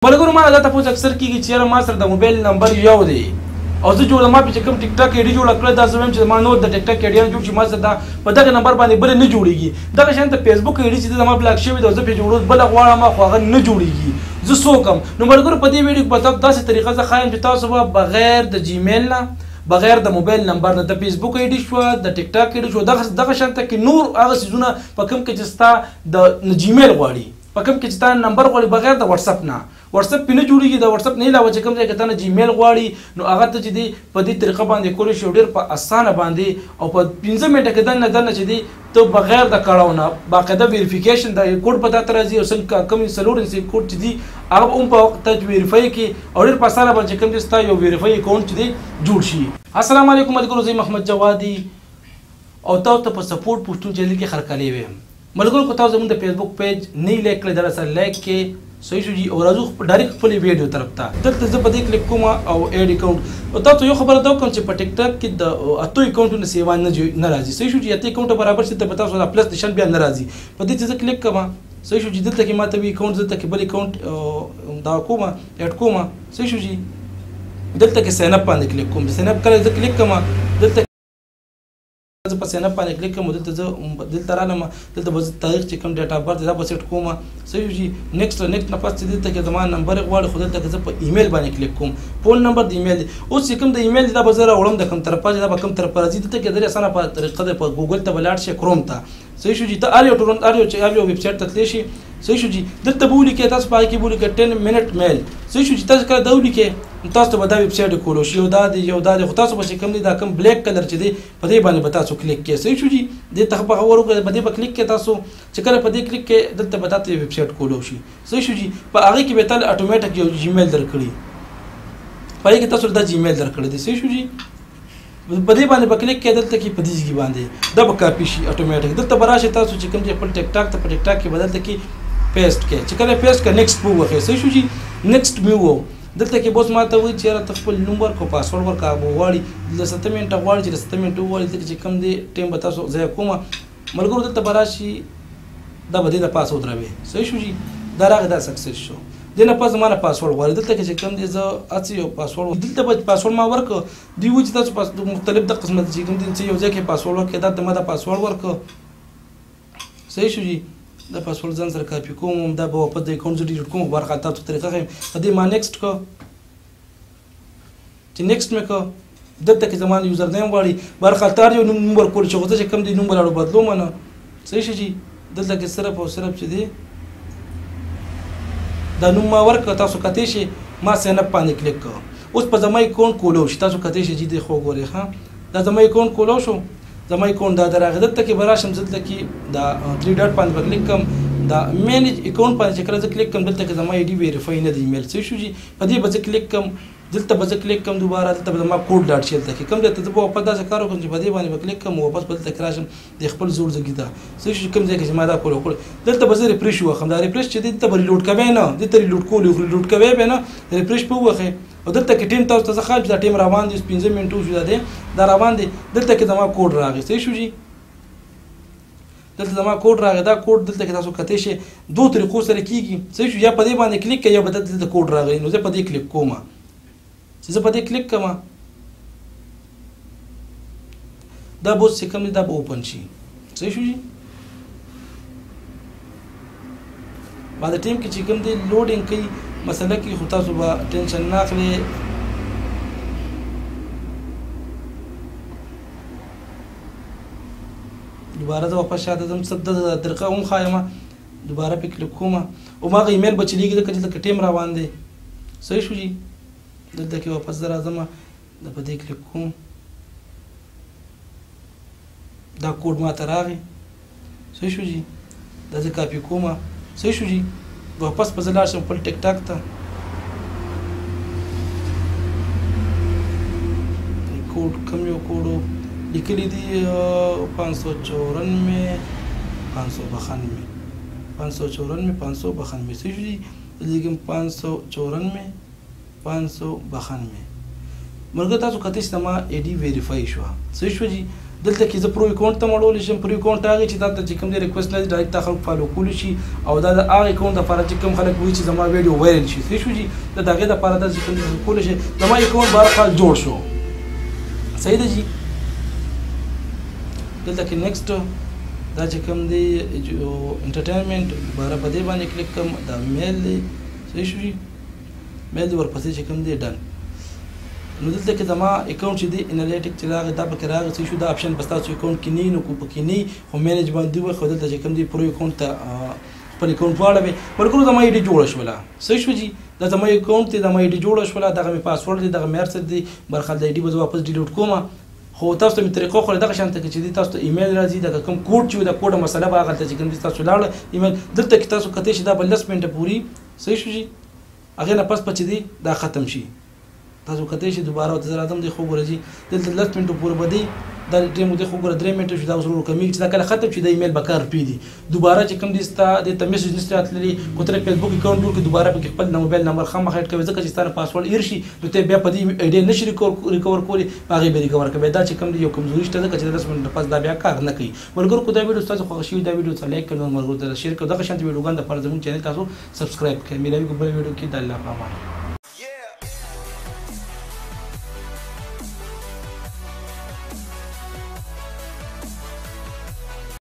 ملګرو ما دا تاسو اکثر کیږي چې ما سره د موبایل نمبر یو دی او زه جوړ ما په کوم ټیک ټاک ایډي جوړ کړل دا زموږ چې ما نور د ټیک ټاک ایډي جوړ چې ما سره دا په دغه نمبر باندې بل نه جوړیږي دغه شان ته فیسبوک ایډي چې ما بلاک شوی دا زه په جوړول بل غواړم خو هغه نه جوړیږي زه سوکم نو ملګرو په دې ویډیو په داسې طریقه زه خایم چې تاسو به بغیر د جیمیل نه بغیر د موبایل نمبر نه د فیسبوک ایډي شو د ټیک ټاک ایډي شو دغه شان ته کې نور هغه سيزونه په کوم کې چې ستا د جیمیل غواړي په کوم کې چې تا نمبر غواړي بغیر د واتس اپ نه واتس اپ نه جوړیږي د واتس اپ نه علاوه چې کوم ځای کې تا نه جیمیل غواړي نو هغه ته چې دی په دې طریقه باندې کولی شي ډېر په اسانه باندې او په 15 منټه کې دنه چې دی ته بغیر د کړهو نه باقاعده ویریفیکیشن د کوډ په تاسو راځي او څنګه کوم سلورنسي کوډ چې دی هغه هم په وخت ته ویریفای کی او ډېر په اسانه باندې کوم چې تا یو ویریفای اکاونټ چې دی جوړ شي السلام علیکم ملګرو زه محمد جوادي او تاسو ته په سپورټ پښتون چینل کې خرکلې ویم ملګرو کو تاسو زموږ د فیسبوک پیج نه لایک کړئ دا سره لایک کې صحیح شو جی او راځو ډایرکټ خپل ویډیو طرف ته دلته زه په دې کلیک کوم او اډ اکاونټ او تاسو یو خبره دا کوم چې په ټیک ټاک کې د اته اکاونټونو سیوا نه راځي صحیح شو جی اته اکاونټ برابر شي ته تاسو د پلس نشان بیا نه راځي په دې چې کلیک کوم صحیح شو جی دلته کې ماته وی اکاونټ دلته کې بل اکاونټ دا کوم اډ کوم صحیح شو جی دلته کې ساين اپ باندې کلیک کوم ساين اپ کله زه کلیک کوم دلته زه په ساين اپ باندې کلیک کوم دلته زه دلته رالم دلته به تاریخ چې کوم ډیټا برت دا به سیټ کوم صحیح جی نیکسټ نه پاتې دلته کې زما نمبر غواړي خو دلته کې زه په ایمیل باندې کلیک کوم فون نمبر د ایمیل اوس چې کوم د ایمیل دا به زه راوړم د کوم طرفه دا به کوم طرفه راځي دلته کې ډېر اسانه په طریقه ده په ګوګل ته بلاړ شي کروم ته صحیح شو جی ته اړ یو ټورنټ اړ یو چې یو ویب سټ ته تللی شي صحیح شو جی دلته بولی کې تاسو پای کې بولی کې 10 منټ میل صحیح شو جی تاسو کله دولی کې تاسو ته به دا ویب سټ کولو شي یو دا خو تاسو به کوم دی دا کوم بلیک کلر چې دی په دې باندې به تاسو کلیک کې صحیح شو جی دې ته په خبرو کې به دې په کلیک کې تاسو چې کله په دې کلیک کې دلته به تاسو ویب سټ کولو شي صحیح شو جی په هغه کې به تل اتوماتیک یو جیمیل درکړي پای کې تاسو دا جیمیل درکړي دی صحیح شو جی په دې باندې په کلیک کې دلته کې په دې ځای باندې دا به کاپی شي اتوماتیک دلته براشه تاسو چې کوم خپل ټیک ټاک ته په ټیک ټاک کې بدلته کې پیسټ کې چې کله پیسټ کې نیکسټ پو وخه صحیح شو جی نیکسټ میو دلته کې بوس ماته وي چې را خپل نمبر کو پاسورډ ورکا غواړي د 7 منټه غواړي چې 7 منټه غواړي چې کوم دی ټیم به تاسو ځای کومه ملګرو دلته براشي دا به د پاسورډ راوي صحیح شو جی دا راغی دا سکسس شو دنه پس مانه پاسورډ غواړي دلته کې چې کوم دی زه اڅ یو پاسورډ دلته به پاسورډ ما ورک دی و چې تاسو پاس مختلف د قسمت چې کوم دی چې یو ځای کې پاسورډ ورک دا د پاسورډ ورک صحیح شو جی دا پاسورډ ځان سره کاپی کوم دا به په دې اکاونټ ډیلیټ کوم ورکه تاسو طریقه خیم په دې ما نیکسټ کو چې نیکسټ مې کو دلته کې زموږ یوزر نیم غواړي ورکه تار یو نمبر کول چې غوته چې کوم دی نمبر اړو بدلو منه صحیح شي جی دلته کې صرف او صرف چې دی دا نوم ما ورکه تاسو کته شي ما ساين اپ باندې کلیک کو اوس په زمای اکاونټ کولو شي تاسو کته شي چې دی خو ګوري ها دا زمای اکاونټ کولو شو زمای اکاونټ دا دراغه دلته کې براشم دلته کې دا 3 ډاټ باندې کلیک کوم دا مینیج اکاونټ باندې چې کله کلیک کوم دلته کې زمای ډي ویریفای نه دی ایمیل څه شو جی په دې به کلیک کوم دلته به کلیک کوم دوباره دلته به ما کوډ ډاټ شي دلته کې کوم دلته به په داسې کارو کوم چې په دې باندې کلیک کوم واپس بدل تکرارشم د خپل زور زګی دا څه شو کوم ځای کې ما دا کول دلته به ریفریش وخم دا ریفریش چې دلته به ریلوډ کوي نه دلته ریلوډ کول ریلوډ کوي به نه ریفریش په وخه او دلته کې ټیم تاسو ته خالص دا ټیم روان دي 15 منټو شو دا روان دي دلته کې زما کوډ راغی څه شو جی دلته زما کوډ راغی دا کوډ دلته کې تاسو کته شي دوه طریقو سره کیږي صحیح شو یا په دې باندې کلیک کوي یا په دلته کوډ راغی نو زه په دې کلیک کوم چې زه په دې کلیک کوم دا بوس چې کوم دا به اوپن شي صحیح شو جی بعد ټیم کې چې کوم دی لوډینګ کوي مسله کې خو تاسو به ټینشن نه اخلئ دوباره زه واپس شاته ځم څه د طریقه هم ښایم دوباره پې کلیک کوم او ما هغه ایمیل به چلیږي ځکه چې دلته ټیم روان دی صحیح شو جي دلته کې واپس زه راځم د په دې کلیک کوم دا کوډ ماته راغی صحیح شو جي دا زه کاپي کوم صحیح شو جي واپس په زه لاړ شم خپل ټیک ټاک ته کوډ کم یو کوډ لیکلی دی 594 592 صحیح جی لیکن 594 592 مرګ تاسو کته استما ایډي ویریفای شو صحیح شو جی دلته کې زه پرو اکاونټ ته مړول شم. پرو اکاونټ هغه چې تاسو چې کوم دی ریکوست لري ډایرکټ تا خلک فالو کول شي او دا د هغه اکاونټ لپاره چې کوم خلک وایي چې زما ویډیو وایرل شي څه شو جی دا دغه لپاره د چې کوم کول شي زما اکاونټ بهر حال جوړ شو. صحیح ده جی. دلته کې نیکسټ دا چې کوم دی انټرټینمنټ بهر په دې باندې کلیک کوم دا میل دی صحیح شو جی. میل دی ورپسې چې کوم دی ډن. نو دلته کې زما اکاونټ چې دی انالیټیک چې راغی دا پکې راغی څه شو دا اپشن بس تاسو اکاونټ کې نه نو کو پکې نه خو مینیج باندې وي خو دلته چې کوم دی پرو اکاونټ ته پر اکاونټ واړوي ورکو زما ایډي جوړ شولا صحیح شو جی. دا زما اکاونټ ته زما ایډي جوړ شولا دغه می پاسورډ دی دغه مرسد دی برخه د ایډي بز واپس ډیلیټ کوم خو تاسو ته می طریقو خو دغه شانته چې دی تاسو ته ایمیل راځي دغه کوم کوډ چې دا کوډه مسله به هغه چې کوم دی تاسو لاړ ایمیل دلته کې تاسو کته شي دا بل 10 منټه پوری صحیح شو جی. هغه نه پس پچ دی دا ختم شي تاسو کته شي دوباره د زرادم دی خو ورځي دلته 10 منټو پورې بدی دا ټیم د خو ګره 3 منټو شي دا وسرو کمی چې دا کله ختم شي د ایمیل بکار پی دی دوباره چې کوم دي ستا د ته میسج نشته اتللی کوتره فیسبوک اکاونټ جوړ کې دوباره په خپل موبایل نمبر خامخ هټ کوي ځکه چې ستاره پاسورډ ایرشي نو ته بیا په دې ایډي نشي ریکور کولی هغه به ریکور کوي دا چې کوم دي یو کمزوري شته ځکه چې 10 منټ پس دا بیا کار نه کوي. ورګور کو دا ویډیو تاسو خو شي دا ویډیو ته لایک کړئ او مرګور ته شیر کړئ دا شانت ویډیوګان د پر زمون چینل تاسو سبسکرایب کړئ. مې لوي کو بل ویډیو کې د الله پامان.